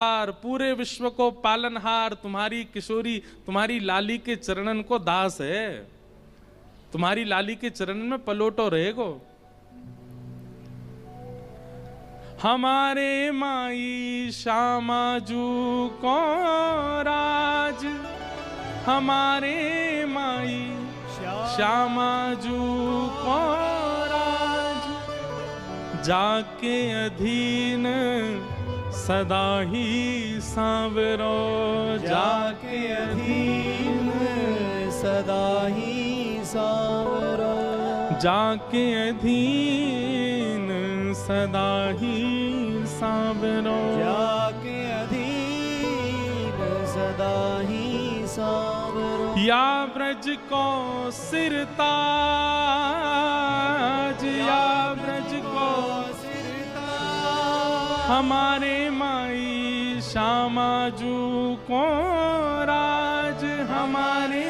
पूरे विश्व को पालनहार तुम्हारी किशोरी, तुम्हारी लाली के चरणन को दास है। तुम्हारी लाली के चरणन में पलोटो रहेगो। हमारे माई श्यामाजू को राज, हमारे माई श्यामाजू को राज, जाके अधीन सदा ही सांवरो, जाके अधीन सदा ही सांवरो, जाके अधीन सदा ही सांवरो, जाके अधीन सदा ही सांवरो। या ब्रज को सिरताज, या ब्रज को हमारे माई श्यामाजू को राज, हमारे